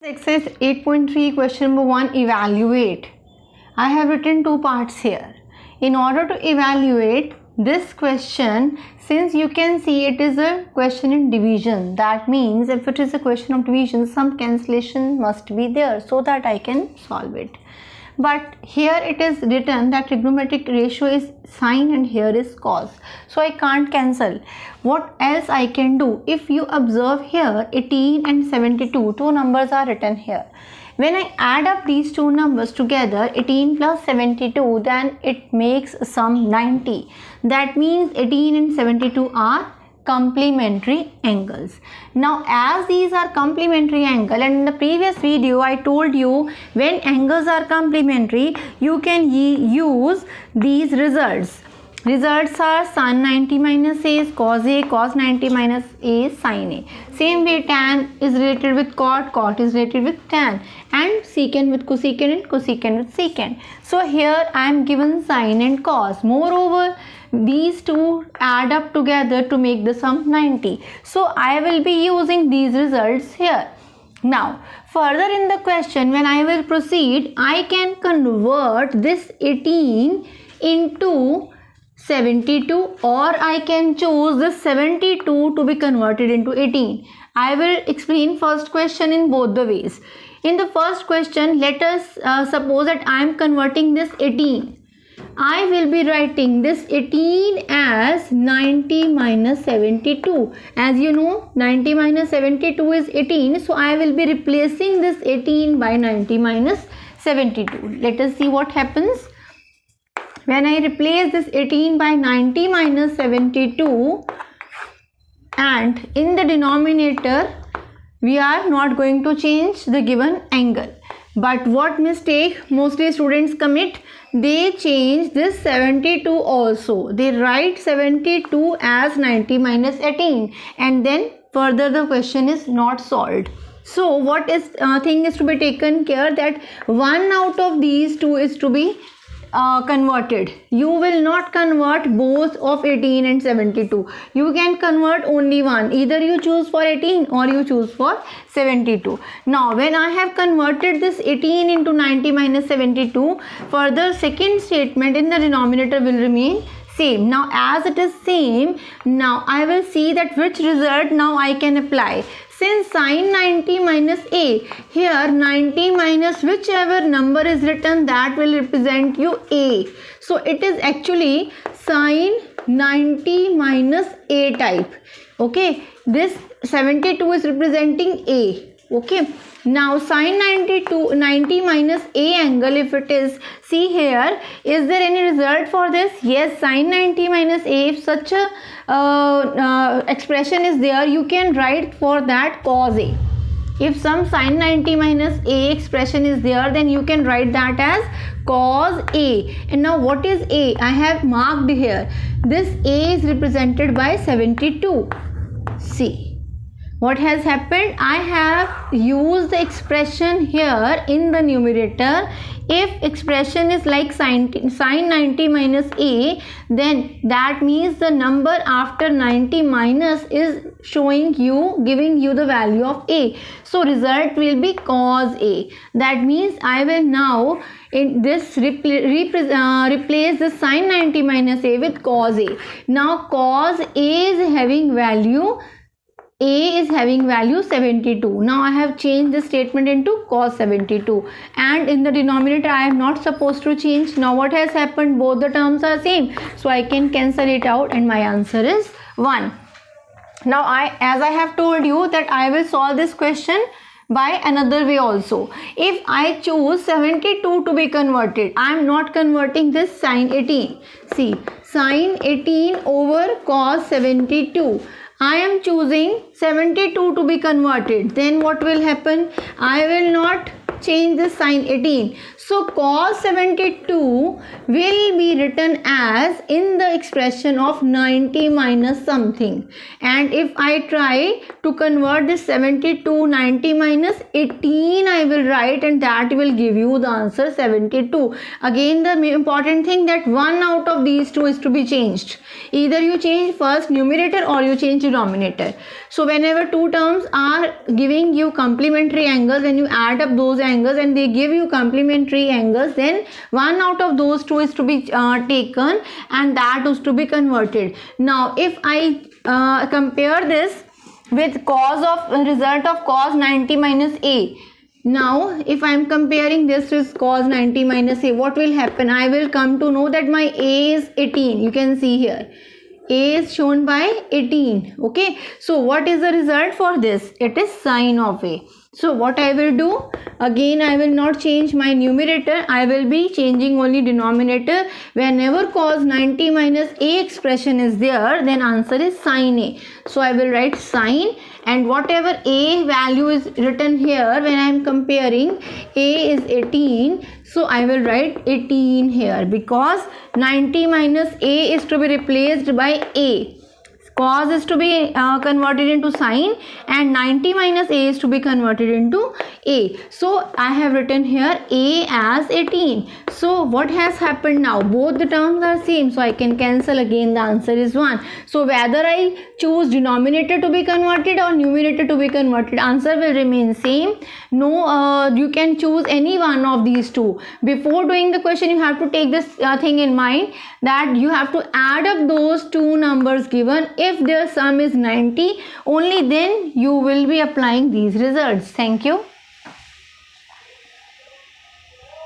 Exercise 8.3 question number 1 evaluate. I have written two parts here. In order to evaluate this question, since you can see it is a question in division, that means if it is a question of division, some cancellation must be there so that I can solve it. But here it is written that trigonometric ratio is sine and here is cos, so I can't cancel. What else I can do? If you observe here, 18 and 72, two numbers are written here. When I add up these two numbers together, 18 plus 72, then it makes sum 90. That means 18 and 72 are complementary angles. Now as these are complementary angle, and in the previous video I told you when angles are complementary you can use these results. Results are sin 90 minus a is cos a, cos 90 minus a is sin a. Same way tan is related with cot, cot is related with tan, and secant with cosecant and cosecant with secant. So here I am given sin and cos. Moreover, these two add up together to make the sum 90. So I will be using these results here. Now further in the question, when I will proceed, I can convert this 18 into 72, or I can choose this 72 to be converted into 18. I will explain first question in both the ways. In the first question, let us suppose that I am converting this 18. I will be writing this 18 as 90 minus 72. As you know, 90 minus 72 is 18. So I will be replacing this 18 by 90 minus 72. Let us see what happens. When I replace this 18 by 90 minus 72, and in the denominator we are not going to change the given angle. But what mistake mostly students commit? They change this 72 also. They write 72 as 90 minus 18, and then further the question is not solved. So what is thing is to be taken care that one out of these two is to be converted. You will not convert both of 18 and 72. You can convert only one. Either you choose for 18 or you choose for 72. Now when I have converted this 18 into 90 minus 72, further second statement in the denominator will remain same. Now as it is same, now I will see that which result now I can apply. Since sin 90 minus a, here 90 minus whichever number is written, that will represent you a. So it is actually sin 90 minus a type. Okay, this 72 is representing a. Okay, now sin 90 minus a angle, if it is, see here, is there any result for this? Yes, sin 90 minus a, if such a expression is there, you can write for that cos a. If some sin 90 minus a expression is there, then you can write that as cos a. And now what is a? I have marked here. This a is represented by 72. See what has happened? I have used the expression here in the numerator. If expression is like sin 90 minus a, then that means the number after 90 minus is showing you, giving you the value of a. So result will be cos a. That means I will now in this replace the sin 90 minus a with cos a. Now cos a is having value, a is having value 72. Now I have changed this statement into cos 72, and in the denominator I am not supposed to change. Now what has happened? Both the terms are same, so I can cancel it out and my answer is 1. Now as I have told you that I will solve this question by another way also. If I choose 72 to be converted, I am not converting this sin 18. See, sin 18 over cos 72. I am choosing 72 to be converted. Then what will happen? I will not change this sign 18. So cos 72 will be written as in the expression of 90 minus something. And if I try to convert this 72, 90 minus 18 I will write, and that will give you the answer 72. Again, the important thing that one out of these two is to be changed. Either you change first numerator or you change denominator. So whenever two terms are giving you complementary angles, when you add up those angles and they give you complementary angles, then one out of those two is to be taken and that is to be converted. Now if I compare this with result of cos 90 minus a. Now if I am comparing this with cos 90 minus a, what will happen? I will come to know that my a is 18. You can see here a is shown by 18. Okay, so what is the result for this? It is sine of a. So what I will do, again I will not change my numerator, I will be changing only denominator. Whenever cos 90 minus a expression is there, then answer is sine a. So I will write sine, and whatever a value is written here, when I am comparing, a is 18, so I will write 18 here, because 90 minus a is to be replaced by a. Cos is to be converted into sine and 90 minus a is to be converted into a. So I have written here a as 18. So what has happened now? Both the terms are same, so I can cancel again. The answer is 1. So whether I choose denominator to be converted or numerator to be converted, answer will remain same. No, you can choose any one of these two. Before doing the question, you have to take this thing in mind, that you have to add up those two numbers given. If their sum is 90, only then you will be applying these results. Thank you.